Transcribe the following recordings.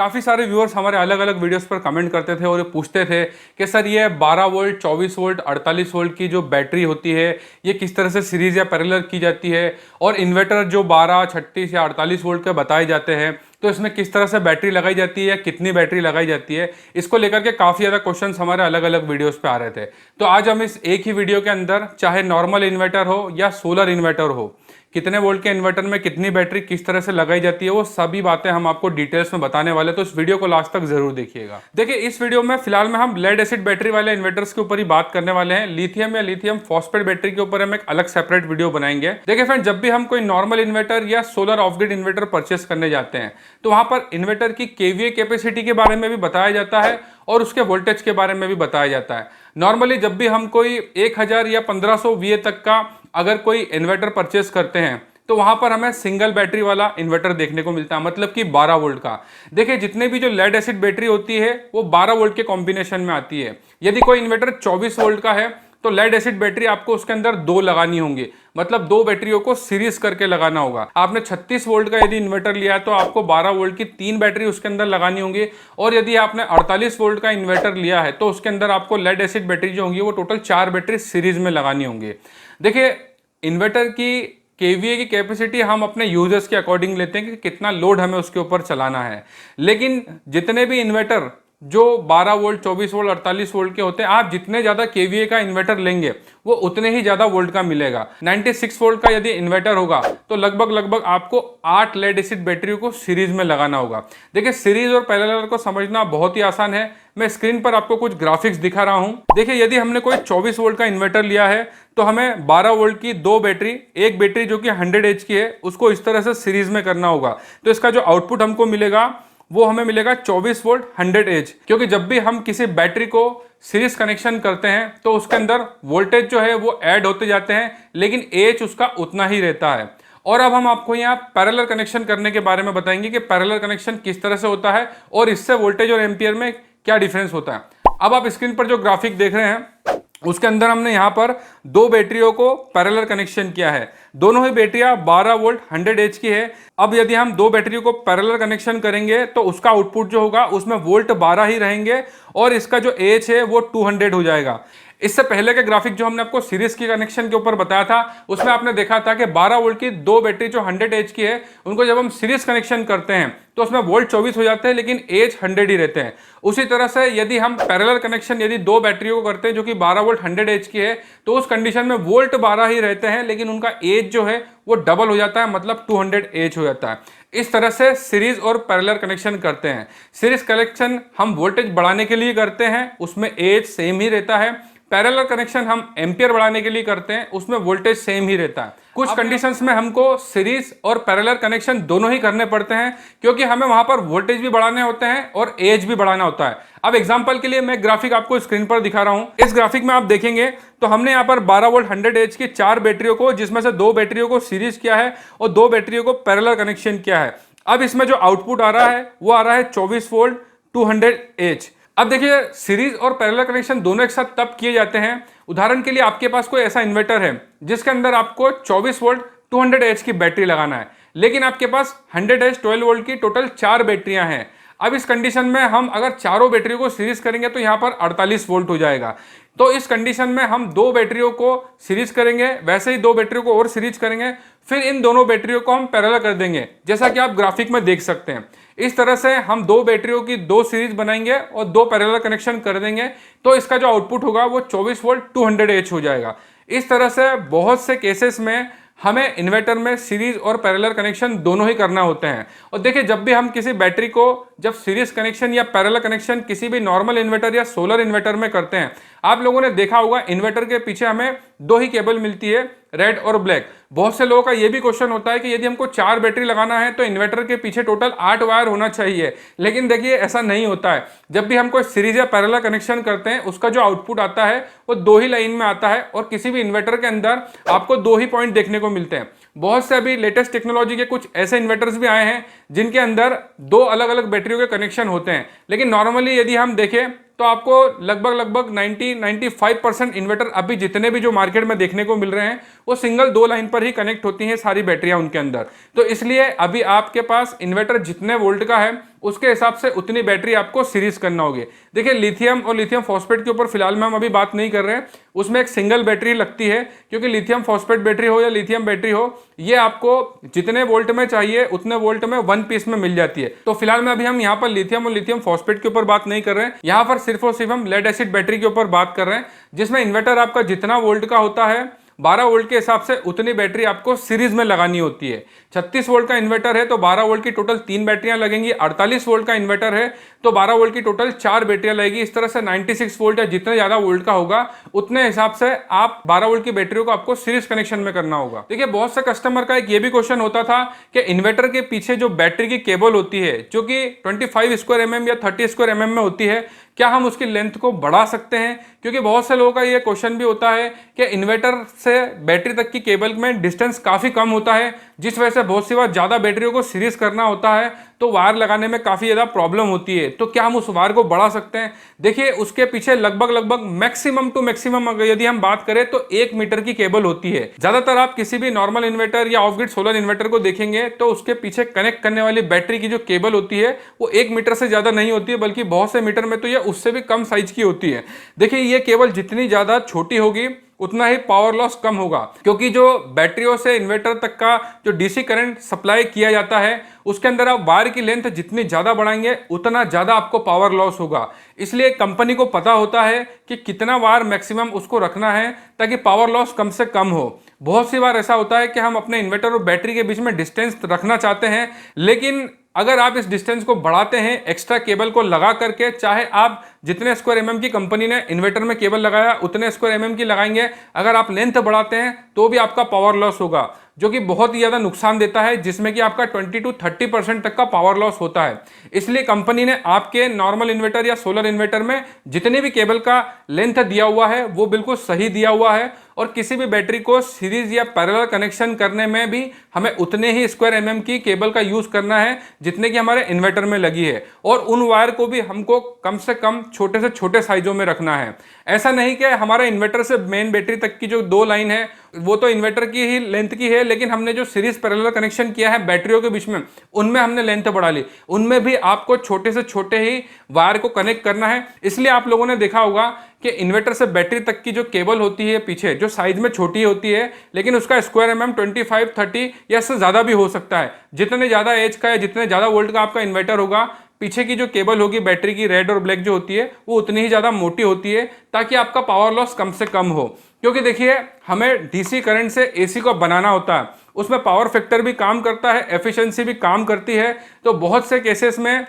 काफ़ी सारे व्यूअर्स हमारे अलग अलग वीडियोस पर कमेंट करते थे और ये पूछते थे कि सर ये 12 वोल्ट 24 वोल्ट 48 वोल्ट की जो बैटरी होती है ये किस तरह से सीरीज या पैरेलल की जाती है, और इन्वर्टर जो 12 36 या 48 वोल्ट के बताए जाते हैं तो इसमें किस तरह से बैटरी लगाई जाती है या कितनी बैटरी लगाई जाती है। इसको लेकर के काफ़ी ज़्यादा क्वेश्चंस हमारे अलग अलग वीडियोस पे आ रहे थे। तो आज हम इस एक ही वीडियो के अंदर, चाहे नॉर्मल इन्वर्टर हो या सोलर इन्वर्टर हो, कितने वोल्ट के इन्वर्टर में कितनी बैटरी किस तरह से लगाई जाती है, वो सभी बातें हम आपको डिटेल्स में बताने वाले, तो इस वीडियो को लास्ट तक जरूर देखिएगा। देखिए इस वीडियो में फिलहाल में हम लेड एसिड बैटरी वाले इन्वर्टर्स के ऊपर ही बात करने वाले हैं। लिथियम या लिथियम फॉस्फेट बैटरी के ऊपर हम एक अलग सेपरेट वीडियो बनाएंगे। देखिए फ्रेंड, जब भी हम कोई नॉर्मल इन्वर्टर या solar of grid inverter purchase करने जाते हैं तो वहां पर इन्वर्टर की केवीए कैपेसिटी के बारे में भी बताया जाता है और उसके वोल्टेज के बारे में भी बताया जाता है। नॉर्मली जब भी हम कोई 1000 या 1500 वीए तक का अगर कोई इन्वर्टर परचेस करते हैं तो वहां पर हमें सिंगल बैटरी वाला इन्वर्टर देखने को मिलता है, मतलब कि 12 वोल्ट का। देखिए जितने भी जो लेड एसिड बैटरी होती है वो 12 वोल्ट के कॉम्बिनेशन में आती है। यदि कोई इन्वर्टर 24 वोल्ट का है तो लेड एसिड बैटरी आपको उसके अंदर 2 लगानी होंगी, मतलब 2 बैटरियों को सीरीज करके लगाना होगा। आपने 36 वोल्ट का यदि इन्वर्टर लिया है तो आपको 12 वोल्ट की 3 बैटरी उसके अंदर लगानी होंगी, और यदि आपने 48 वोल्ट का इन्वर्टर लिया है तो उसके अंदर आपको लेड एसिड बैटरी जो होंगी वो टोटल 4 बैटरी सीरीज में लगानी होंगी। देखिए इन्वर्टर की केवीए की कैपेसिटी हम अपने यूजर्स के अकॉर्डिंग लेते हैं कि कितना लोड हमें उसके ऊपर चलाना है, लेकिन जितने भी इन्वर्टर जो 12 वोल्ट 24 वोल्ट 48 वोल्ट के होते हैं, आप जितने ज़्यादा केवीए का इन्वर्टर लेंगे वो उतने ही ज़्यादा वोल्ट का मिलेगा। 96 वोल्ट का यदि इन्वर्टर होगा तो लगभग आपको 8 लेड एसिड बैटरी को सीरीज में लगाना होगा। देखिए सीरीज और पैरेलल को समझना बहुत ही आसान है। मैं स्क्रीन पर आपको कुछ ग्राफिक्स दिखा रहा हूं। देखिए यदि हमने कोई 24 वोल्ट का इन्वर्टर लिया है तो हमें 12 वोल्ट की 2 बैटरी, एक बैटरी जो कि 100 एच की है, उसको इस तरह से सीरीज में करना होगा। तो इसका जो आउटपुट हमको मिलेगा वो हमें मिलेगा 24 वोल्ट 100 एच, क्योंकि जब भी हम किसी बैटरी को सीरीज कनेक्शन करते हैं तो उसके अंदर वोल्टेज जो है वो ऐड होते जाते हैं, लेकिन एच उसका उतना ही रहता है। और अब हम आपको यहाँ पैरेलल कनेक्शन करने के बारे में बताएंगे कि पैरेलल कनेक्शन किस तरह से होता है और इससे वोल्टेज और एम्पियर में क्या डिफरेंस होता है। अब आप स्क्रीन पर जो ग्राफिक देख रहे हैं उसके अंदर हमने यहाँ पर 2 बैटरियों को पैरेलल कनेक्शन किया है। दोनों ही बैटरियां 12 वोल्ट 100 एच की है। अब यदि हम 2 बैटरियों को पैरेलल कनेक्शन करेंगे तो उसका आउटपुट जो होगा उसमें वोल्ट 12 ही रहेंगे और इसका जो एच है वो 200 हो जाएगा। इससे पहले के ग्राफिक जो हमने आपको सीरीज की कनेक्शन के ऊपर बताया था उसमें आपने देखा था कि 12 वोल्ट की 2 बैटरी जो 100 एच की है उनको जब हम सीरीज कनेक्शन करते हैं तो उसमें वोल्ट 24 हो जाते हैं, लेकिन एच 100 ही रहते हैं। उसी तरह से यदि हम पैरेलल कनेक्शन यदि 2 बैटरियों को करते हैं जो कि 12 वोल्ट 100 एच की है तो उस कंडीशन में वोल्ट 12 ही रहते हैं, लेकिन उनका एच जो है वो डबल हो जाता है, मतलब 200 एच हो जाता है। इस तरह से सीरीज और पैरेलल कनेक्शन करते हैं। सीरीज कनेक्शन हम वोल्टेज बढ़ाने के लिए करते हैं, उसमें एच सेम ही रहता है। पैरेलल कनेक्शन हम एम्पियर बढ़ाने के लिए करते हैं, उसमें वोल्टेज सेम ही रहता है। कुछ कंडीशंस में हमको सीरीज और पैरेलल कनेक्शन दोनों ही करने पड़ते हैं, क्योंकि हमें वहां पर वोल्टेज भी बढ़ाने होते हैं और एज भी बढ़ाना होता है। अब एग्जांपल के लिए मैं ग्राफिक आपको स्क्रीन पर दिखा रहा हूं। इस ग्राफिक में आप देखेंगे तो हमने यहाँ पर 12 वोल्ट 100 एच की 4 बैटरियों को, जिसमें से 2 बैटरियों को सीरीज किया है और 2 बैटरियों को पैरेलल कनेक्शन किया है। अब इसमें जो आउटपुट आ रहा है वो आ रहा है 24 वोल्ट 200 एच। अब देखिए सीरीज और पैरेलल कनेक्शन दोनों एक साथ तब किए जाते हैं, उदाहरण के लिए आपके पास कोई ऐसा इन्वर्टर है जिसके अंदर आपको 24 वोल्ट 200 एच की बैटरी लगाना है, लेकिन आपके पास 100 एच 12 वोल्ट की टोटल 4 बैटरियां हैं। अब इस कंडीशन में हम अगर चारों बैटरियों को सीरीज करेंगे तो यहाँ पर 48 वोल्ट हो जाएगा। तो इस कंडीशन में हम 2 बैटरियों को सीरीज करेंगे, वैसे ही 2 बैटरियों को और सीरीज करेंगे, फिर इन दोनों बैटरियों को हम पैरेलल कर देंगे, जैसा कि आप ग्राफिक में देख सकते हैं। इस तरह से हम 2 बैटरियों की 2 सीरीज बनाएंगे और 2 पैरेलल कनेक्शन कर देंगे, तो इसका जो आउटपुट होगा वो 24 वोल्ट 200 एच हो जाएगा। इस तरह से बहुत से केसेस में हमें इन्वर्टर में सीरीज और पैरेलल कनेक्शन दोनों ही करना होते हैं। और देखिए जब भी हम किसी बैटरी को जब सीरीज कनेक्शन या पैरेलल कनेक्शन किसी भी नॉर्मल इन्वर्टर या सोलर इन्वर्टर में करते हैं, आप लोगों ने देखा होगा इन्वर्टर के पीछे हमें 2 ही केबल मिलती है, रेड और ब्लैक। बहुत से लोगों का यह भी क्वेश्चन होता है कि यदि हमको 4 बैटरी लगाना है तो इन्वर्टर के पीछे टोटल 8 वायर होना चाहिए, लेकिन देखिए ऐसा नहीं होता है। जब भी हम कोई सीरीज या पैरेलल कनेक्शन करते हैं उसका जो आउटपुट आता है वो 2 ही लाइन में आता है, और किसी भी इन्वर्टर के अंदर आपको 2 ही पॉइंट देखने को मिलते हैं। बहुत से अभी लेटेस्ट टेक्नोलॉजी के कुछ ऐसे इन्वर्टर्स भी आए हैं जिनके अंदर 2 अलग अलग बैटरियों के कनेक्शन होते हैं, लेकिन नॉर्मली यदि हम देखें तो आपको लगभग 90-95% इन्वर्टर अभी जितने भी जो मार्केट में देखने को मिल रहे हैं वो सिंगल 2 लाइन पर ही कनेक्ट होती हैं सारी बैटरियां उनके अंदर। तो इसलिए अभी आपके पास इन्वर्टर जितने वोल्ट का है उसके हिसाब से उतनी बैटरी आपको सीरीज करना होगी। देखिए लिथियम और लिथियम फॉस्फेट के ऊपर फिलहाल में हम अभी बात नहीं कर रहे हैं, उसमें एक सिंगल बैटरी लगती है, क्योंकि लिथियम फॉस्फेट बैटरी हो या लिथियम बैटरी हो, ये आपको जितने वोल्ट में चाहिए उतने वोल्ट में 1 पीस में मिल जाती है। तो फिलहाल में अभी हम यहाँ पर लिथियम और लिथियम फॉस्फेट के ऊपर बात नहीं कर रहे हैं, यहाँ पर सिर्फ और सिर्फ हम लेड एसिड बैटरी के ऊपर बात कर रहे हैं, जिसमें इन्वर्टर आपका जितना वोल्ट का होता है 12 वोल्ट के हिसाब से उतनी बैटरी आपको सीरीज में लगानी होती है। 36 वोल्ट का इन्वर्टर है तो 12 वोल्ट की टोटल 3 बैटरियां लगेंगी। 48 वोल्ट का इन्वर्टर है तो 12 वोल्ट की टोटल 4 बैटरियां लगेगी। इस तरह से 96 वोल्ट या जितना ज्यादा वोल्ट का होगा उतने हिसाब से आप 12 वोल्ट की बैटरियों को आपको सीरीज कनेक्शन में करना होगा। देखिए बहुत से कस्टमर का एक ये भी क्वेश्चन होता था कि इन्वर्टर के पीछे जो बैटरी की केबल होती है जो कि 25 स्क्वायर mm या 30 स्क्वायर mm में होती है, क्या हम उसकी लेंथ को बढ़ा सकते हैं? क्योंकि बहुत से लोगों का ये क्वेश्चन भी होता है कि इन्वर्टर से बैटरी तक की केबल में डिस्टेंस काफी कम होता है, जिस वजह से बहुत सी बार ज्यादा बैटरियों को सीरीज करना होता है तो वायर लगाने में काफी ज्यादा प्रॉब्लम होती है। तो क्या हम उस वायर को बढ़ा सकते हैं? देखिए उसके पीछे लगभग मैक्सिमम टू मैक्सिमम यदि हम बात करें तो 1 मीटर की केबल होती है। ज्यादातर आप किसी भी नॉर्मल इन्वर्टर या ऑफ ग्रिड सोलर इन्वर्टर को देखेंगे तो उसके पीछे कनेक्ट करने वाली बैटरी की जो केबल होती है वो 1 मीटर से ज्यादा नहीं होती है, बल्कि बहुत से मीटर में तो ये उससे भी कम साइज की होती है। देखिए ये केबल जितनी ज्यादा छोटी होगी उतना ही पावर लॉस कम होगा, क्योंकि जो बैटरियों से इन्वर्टर तक का जो डीसी करंट सप्लाई किया जाता है उसके अंदर आप वायर की लेंथ जितनी ज्यादा बढ़ाएंगे उतना ज्यादा आपको पावर लॉस होगा। इसलिए कंपनी को पता होता है कि कितना वायर मैक्सिमम उसको रखना है ताकि पावर लॉस कम से कम हो। बहुत सी बार ऐसा होता है कि हम अपने इन्वर्टर और बैटरी के बीच में डिस्टेंस रखना चाहते हैं, लेकिन अगर आप इस डिस्टेंस को बढ़ाते हैं एक्स्ट्रा केबल को लगा करके, चाहे आप जितने स्क्वायर mm की कंपनी ने इन्वर्टर में केबल लगाया उतने स्क्वायर mm की लगाएंगे, अगर आप लेंथ बढ़ाते हैं तो भी आपका पावर लॉस होगा, जो कि बहुत ही ज्यादा नुकसान देता है, जिसमें कि आपका 20 to 30% तक का पावर लॉस होता है। इसलिए कंपनी ने आपके नॉर्मल इन्वर्टर या सोलर इन्वर्टर में जितने भी केबल का लेंथ दिया हुआ है वो बिल्कुल सही दिया हुआ है, और किसी भी बैटरी को सीरीज या पैरेलल कनेक्शन करने में भी हमें उतने ही स्क्वायर mm की केबल का यूज करना है जितने की हमारे इन्वर्टर में लगी है, और उन वायर को भी हमको कम से कम छोटे से छोटे साइजों में रखना है। ऐसा नहीं कि हमारा इन्वर्टर से मेन बैटरी तक की जो 2 लाइन है वो तो इन्वर्टर की ही लेंथ की है, लेकिन हमने जो सीरीज पैरेलल कनेक्शन किया है बैटरियों के बीच में उनमें हमने लेंथ बढ़ा ली, उनमें भी आपको छोटे से छोटे ही वायर को कनेक्ट करना है। इसलिए आप लोगों ने देखा होगा कि इन्वर्टर से बैटरी तक की जो केबल होती है पीछे जो साइज में छोटी होती है, लेकिन उसका स्क्वायर mm 25, 30 या इससे ज्यादा भी हो सकता है। जितने ज्यादा एज का या जितने ज्यादा वोल्ट का आपका इन्वर्टर होगा, पीछे की जो केबल होगी बैटरी की रेड और ब्लैक जो होती है वो उतनी ही ज्यादा मोटी होती है, ताकि आपका पावर लॉस कम से कम हो। क्योंकि देखिए हमें डीसी करंट से एसी को बनाना होता है, उसमें पावर फैक्टर भी काम करता है, एफिशिएंसी भी काम करती है। तो बहुत से केसेस में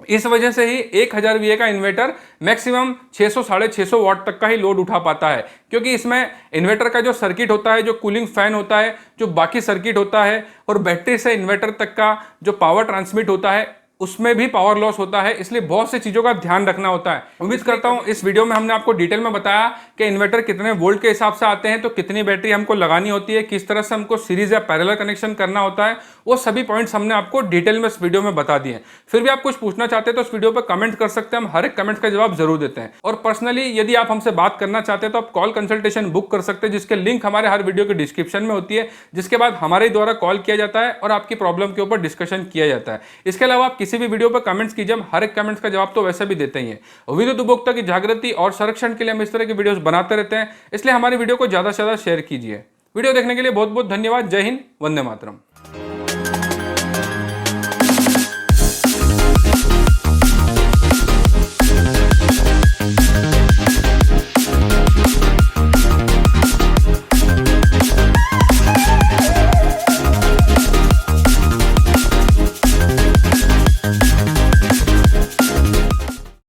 इस वजह से ही 1000 VA का इन्वर्टर मैक्सिमम 600 650 वाट तक का ही लोड उठा पाता है, क्योंकि इसमें इन्वर्टर का जो सर्किट होता है, जो कूलिंग फैन होता है, जो बाकी सर्किट होता है, और बैटरी से इन्वर्टर तक का जो पावर ट्रांसमिट होता है उसमें भी पावर लॉस होता है। इसलिए बहुत से चीजों का ध्यान रखना होता है। उम्मीद करता हूं इस वीडियो में हमने आपको डिटेल में बताया कि इन्वर्टर कितने वोल्ट के हिसाब से आते हैं, तो कितनी बैटरी हमको लगानी होती है, किस तरह से हमको सीरीज या पैरेलल कनेक्शन करना होता है, वो सभी पॉइंट्स हमने आपको डिटेल में इस वीडियो में बता दिए। फिर भी आप कुछ पूछना चाहते हैं तो इस वीडियो पर कमेंट कर सकते हैं, हम हर एक कमेंट का जवाब जरूर देते हैं। और पर्सनली यदि आप हमसे बात करना चाहते हैं तो आप कॉल कंसल्टेशन बुक कर सकते हैं, जिसके लिंक हमारे हर वीडियो के डिस्क्रिप्शन में होती है, जिसके बाद हमारे द्वारा कॉल किया जाता है और आपकी प्रॉब्लम के ऊपर डिस्कशन किया जाता है। इसके अलावा आप किसी भी वीडियो पर कमेंट्स कीजिए, हम हर एक कमेंट्स का जवाब तो वैसे भी देते ही हैं। विद्युत उपभोक्ता की जागृति और संरक्षण के लिए हम इस तरह की वीडियोस बनाते रहते हैं, इसलिए हमारी वीडियो को ज्यादा से ज्यादा शेयर कीजिए। वीडियो देखने के लिए बहुत बहुत धन्यवाद। जय हिंद, वंदे मातरम।